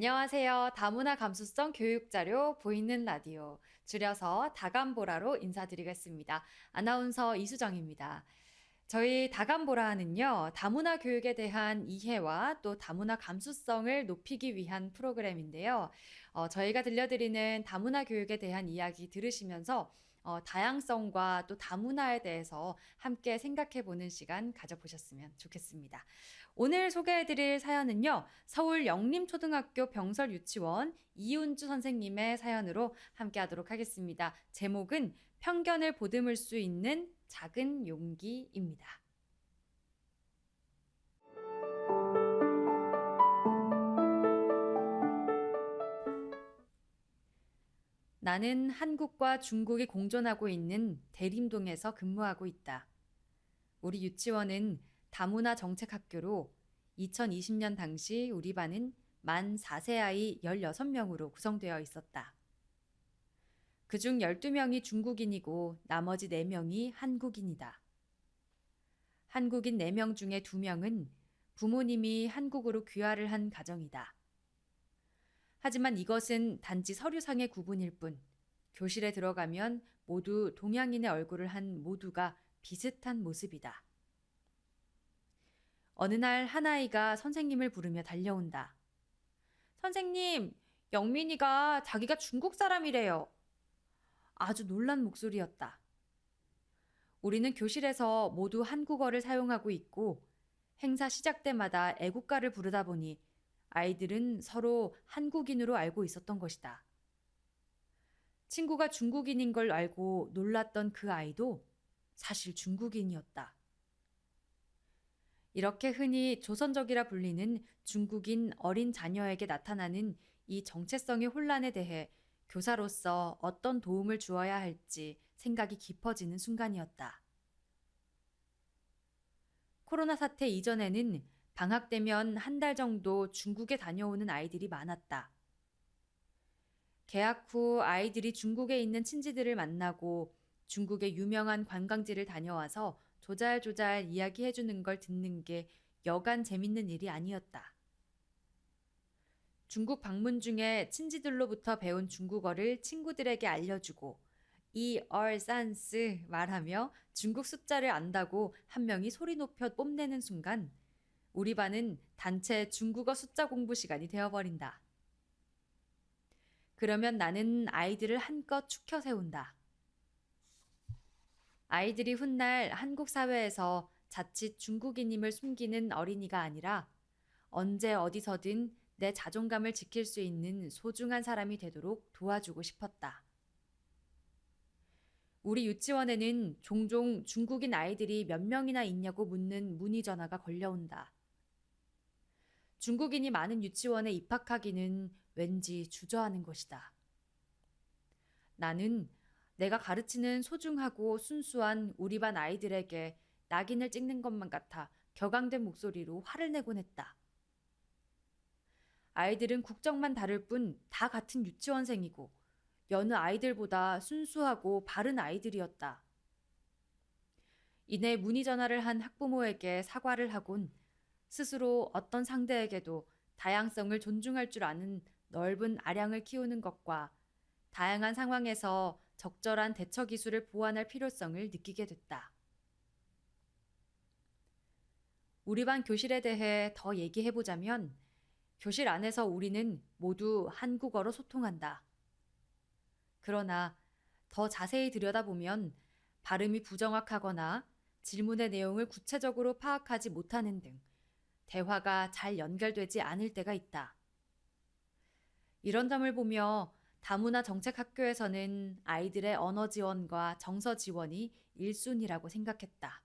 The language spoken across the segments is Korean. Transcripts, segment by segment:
안녕하세요. 다문화 감수성 교육자료 보이는 라디오, 줄여서 다감보라로 인사드리겠습니다. 아나운서 이수정입니다. 저희 다감보라는요, 다문화 교육에 대한 이해와 또 다문화 감수성을 높이기 위한 프로그램인데요. 저희가 들려드리는 다문화 교육에 대한 이야기 들으시면서 다양성과 또 다문화에 대해서 함께 생각해 보는 시간 가져보셨으면 좋겠습니다. 오늘 소개해드릴 사연은요, 서울 영림초등학교 병설유치원 이운주 선생님의 사연으로 함께 하도록 하겠습니다. 제목은 편견을 보듬을 수 있는 작은 용기입니다. 나는 한국과 중국이 공존하고 있는 대림동에서 근무하고 있다. 우리 유치원은 다문화 정책 학교로 2020년 당시 우리 반은 만 4세 아이 16명으로 구성되어 있었다. 그중 12명이 중국인이고 나머지 4명이 한국인이다. 한국인 4명 중에 2명은 부모님이 한국으로 귀화를 한 가정이다. 하지만 이것은 단지 서류상의 구분일 뿐, 교실에 들어가면 모두 동양인의 얼굴을 한 모두가 비슷한 모습이다. 어느 날 한 아이가 선생님을 부르며 달려온다. 선생님, 영민이가 자기가 중국 사람이래요. 아주 놀란 목소리였다. 우리는 교실에서 모두 한국어를 사용하고 있고 행사 시작 때마다 애국가를 부르다 보니 아이들은 서로 한국인으로 알고 있었던 것이다. 친구가 중국인인 걸 알고 놀랐던 그 아이도 사실 중국인이었다. 이렇게 흔히 조선족이라 불리는 중국인 어린 자녀에게 나타나는 이 정체성의 혼란에 대해 교사로서 어떤 도움을 주어야 할지 생각이 깊어지는 순간이었다. 코로나 사태 이전에는 방학 되면 한 달 정도 중국에 다녀오는 아이들이 많았다. 개학 후 아이들이 중국에 있는 친지들을 만나고 중국의 유명한 관광지를 다녀와서 조잘조잘 이야기해주는 걸 듣는 게 여간 재밌는 일이 아니었다. 중국 방문 중에 친지들로부터 배운 중국어를 친구들에게 알려주고 이얼산스 말하며 중국 숫자를 안다고 한 명이 소리 높여 뽐내는 순간 우리 반은 단체 중국어 숫자 공부 시간이 되어버린다. 그러면 나는 아이들을 한껏 축혀 세운다. 아이들이 훗날 한국 사회에서 자칫 중국인임을 숨기는 어린이가 아니라 언제 어디서든 내 자존감을 지킬 수 있는 소중한 사람이 되도록 도와주고 싶었다. 우리 유치원에는 종종 중국인 아이들이 몇 명이나 있냐고 묻는 문의 전화가 걸려온다. 중국인이 많은 유치원에 입학하기는 왠지 주저하는 것이다. 나는 내가 가르치는 소중하고 순수한 우리 반 아이들에게 낙인을 찍는 것만 같아 격앙된 목소리로 화를 내곤 했다. 아이들은 국적만 다를 뿐 다 같은 유치원생이고 여느 아이들보다 순수하고 바른 아이들이었다. 이내 문의 전화를 한 학부모에게 사과를 하곤 스스로 어떤 상대에게도 다양성을 존중할 줄 아는 넓은 아량을 키우는 것과 다양한 상황에서 적절한 대처 기술을 보완할 필요성을 느끼게 됐다. 우리 반 교실에 대해 더 얘기해보자면 교실 안에서 우리는 모두 한국어로 소통한다. 그러나 더 자세히 들여다보면 발음이 부정확하거나 질문의 내용을 구체적으로 파악하지 못하는 등 대화가 잘 연결되지 않을 때가 있다. 이런 점을 보며 다문화 정책 학교에서는 아이들의 언어 지원과 정서 지원이 1순위라고 생각했다.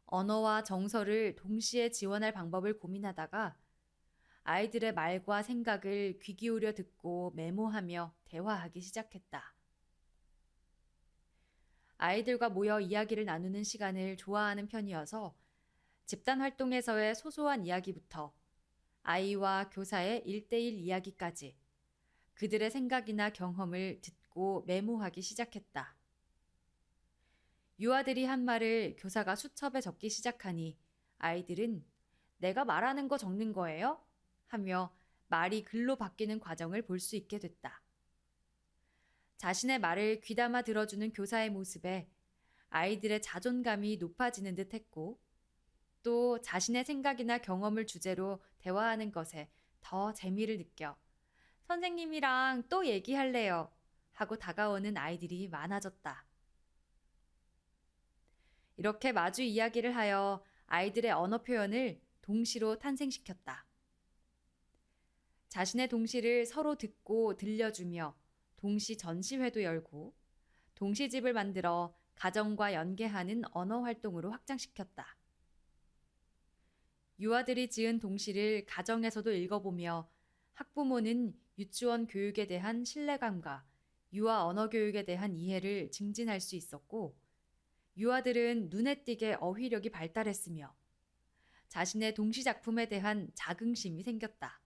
언어와 정서를 동시에 지원할 방법을 고민하다가 아이들의 말과 생각을 귀 기울여 듣고 메모하며 대화하기 시작했다. 아이들과 모여 이야기를 나누는 시간을 좋아하는 편이어서 집단 활동에서의 소소한 이야기부터 아이와 교사의 1대1 이야기까지 그들의 생각이나 경험을 듣고 메모하기 시작했다. 유아들이 한 말을 교사가 수첩에 적기 시작하니 아이들은 내가 말하는 거 적는 거예요? 하며 말이 글로 바뀌는 과정을 볼 수 있게 됐다. 자신의 말을 귀담아 들어주는 교사의 모습에 아이들의 자존감이 높아지는 듯 했고, 또 자신의 생각이나 경험을 주제로 대화하는 것에 더 재미를 느껴 선생님이랑 또 얘기할래요 하고 다가오는 아이들이 많아졌다. 이렇게 마주 이야기를 하여 아이들의 언어 표현을 동시로 탄생시켰다. 자신의 동시를 서로 듣고 들려주며 동시 전시회도 열고 동시집을 만들어 가정과 연계하는 언어 활동으로 확장시켰다. 유아들이 지은 동시를 가정에서도 읽어보며 학부모는 유치원 교육에 대한 신뢰감과 유아 언어 교육에 대한 이해를 증진할 수 있었고, 유아들은 눈에 띄게 어휘력이 발달했으며 자신의 동시 작품에 대한 자긍심이 생겼다.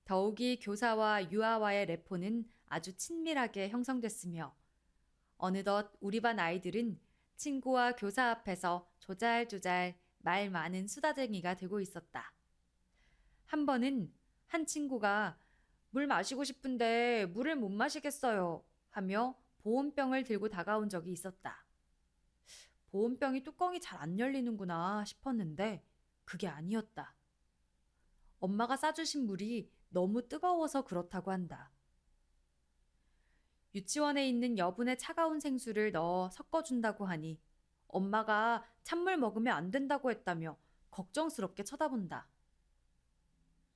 더욱이 교사와 유아와의 레포는 아주 친밀하게 형성됐으며, 어느덧 우리 반 아이들은 친구와 교사 앞에서 조잘조잘 말 많은 수다쟁이가 되고 있었다. 한 번은 한 친구가 물 마시고 싶은데 물을 못 마시겠어요 하며 보온병을 들고 다가온 적이 있었다. 보온병이 뚜껑이 잘 안 열리는구나 싶었는데 그게 아니었다. 엄마가 싸주신 물이 너무 뜨거워서 그렇다고 한다. 유치원에 있는 여분의 차가운 생수를 넣어 섞어준다고 하니 엄마가 찬물 먹으면 안 된다고 했다며 걱정스럽게 쳐다본다.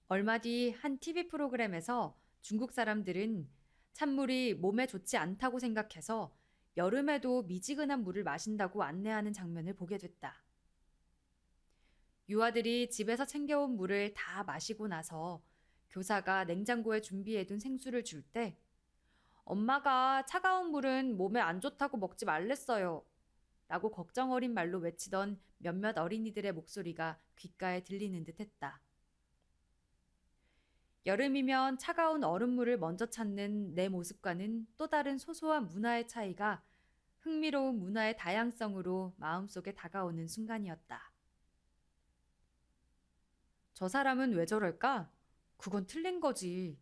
얼마 뒤 한 TV 프로그램에서 중국 사람들은 찬물이 몸에 좋지 않다고 생각해서 여름에도 미지근한 물을 마신다고 안내하는 장면을 보게 됐다. 유아들이 집에서 챙겨온 물을 다 마시고 나서 교사가 냉장고에 준비해둔 생수를 줄 때 엄마가 차가운 물은 몸에 안 좋다고 먹지 말랬어요 라고 걱정 어린 말로 외치던 몇몇 어린이들의 목소리가 귓가에 들리는 듯 했다. 여름이면 차가운 얼음물을 먼저 찾는 내 모습과는 또 다른 소소한 문화의 차이가 흥미로운 문화의 다양성으로 마음속에 다가오는 순간이었다. 저 사람은 왜 저럴까? 그건 틀린 거지.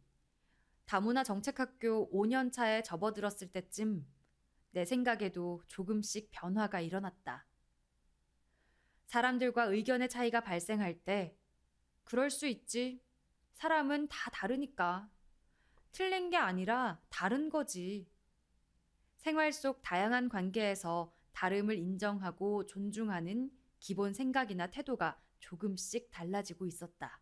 다문화 정책학교 5년 차에 접어들었을 때쯤 내 생각에도 조금씩 변화가 일어났다. 사람들과 의견의 차이가 발생할 때 그럴 수 있지. 사람은 다 다르니까. 틀린 게 아니라 다른 거지. 생활 속 다양한 관계에서 다름을 인정하고 존중하는 기본 생각이나 태도가 조금씩 달라지고 있었다.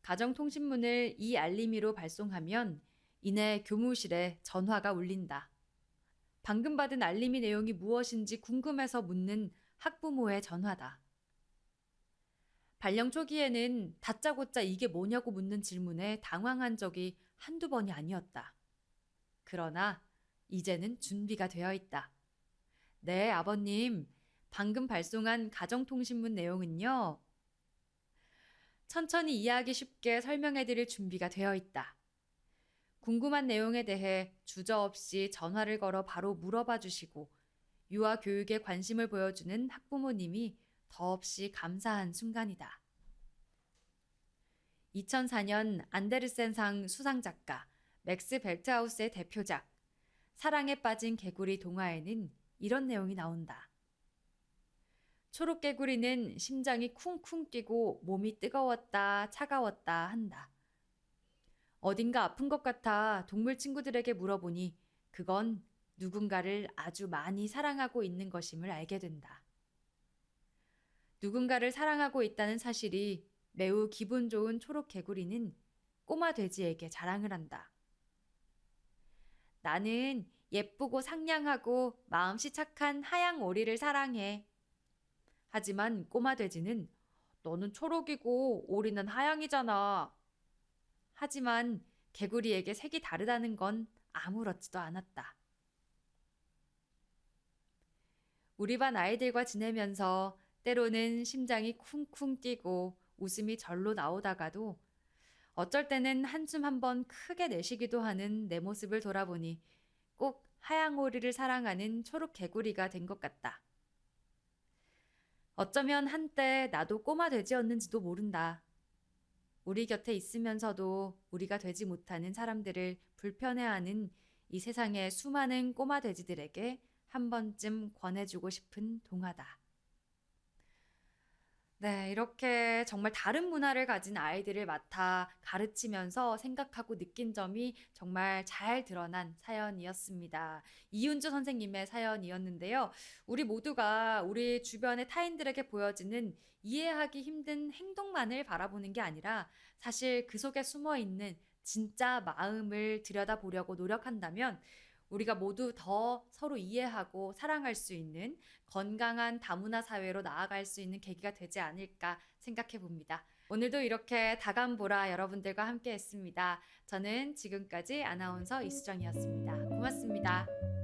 가정통신문을 이 알림이로 발송하면 이내 교무실에 전화가 울린다. 방금 받은 알림이 내용이 무엇인지 궁금해서 묻는 학부모의 전화다. 발령 초기에는 다짜고짜 이게 뭐냐고 묻는 질문에 당황한 적이 한두 번이 아니었다. 그러나 이제는 준비가 되어 있다. 네, 아버님. 방금 발송한 가정통신문 내용은요. 천천히 이해하기 쉽게 설명해드릴 준비가 되어 있다. 궁금한 내용에 대해 주저없이 전화를 걸어 바로 물어봐 주시고 유아 교육에 관심을 보여주는 학부모님이 더없이 감사한 순간이다. 2004년 안데르센상 수상작가 맥스 벨트하우스의 대표작 사랑에 빠진 개구리 동화에는 이런 내용이 나온다. 초록개구리는 심장이 쿵쿵 뛰고 몸이 뜨거웠다 차가웠다 한다. 어딘가 아픈 것 같아 동물 친구들에게 물어보니 그건 누군가를 아주 많이 사랑하고 있는 것임을 알게 된다. 누군가를 사랑하고 있다는 사실이 매우 기분 좋은 초록개구리는 꼬마 돼지에게 자랑을 한다. 나는 예쁘고 상냥하고 마음씨 착한 하양 오리를 사랑해. 하지만 꼬마 돼지는 너는 초록이고 오리는 하양이잖아. 하지만 개구리에게 색이 다르다는 건 아무렇지도 않았다. 우리 반 아이들과 지내면서 때로는 심장이 쿵쿵 뛰고 웃음이 절로 나오다가도 어쩔 때는 한숨 한번 크게 내쉬기도 하는 내 모습을 돌아보니 꼭 하양오리를 사랑하는 초록 개구리가 된 것 같다. 어쩌면 한때 나도 꼬마 돼지였는지도 모른다. 우리 곁에 있으면서도 우리가 되지 못하는 사람들을 불편해하는 이 세상의 수많은 꼬마 돼지들에게 한 번쯤 권해주고 싶은 동화다. 네, 이렇게 정말 다른 문화를 가진 아이들을 맡아 가르치면서 생각하고 느낀 점이 정말 잘 드러난 사연이었습니다. 이윤주 선생님의 사연이었는데요. 우리 모두가 우리 주변의 타인들에게 보여지는 이해하기 힘든 행동만을 바라보는 게 아니라 사실 그 속에 숨어 있는 진짜 마음을 들여다보려고 노력한다면 우리가 모두 더 서로 이해하고 사랑할 수 있는 건강한 다문화 사회로 나아갈 수 있는 계기가 되지 않을까 생각해 봅니다. 오늘도 이렇게 다감보라 여러분들과 함께 했습니다. 저는 지금까지 아나운서 이수정이었습니다. 고맙습니다.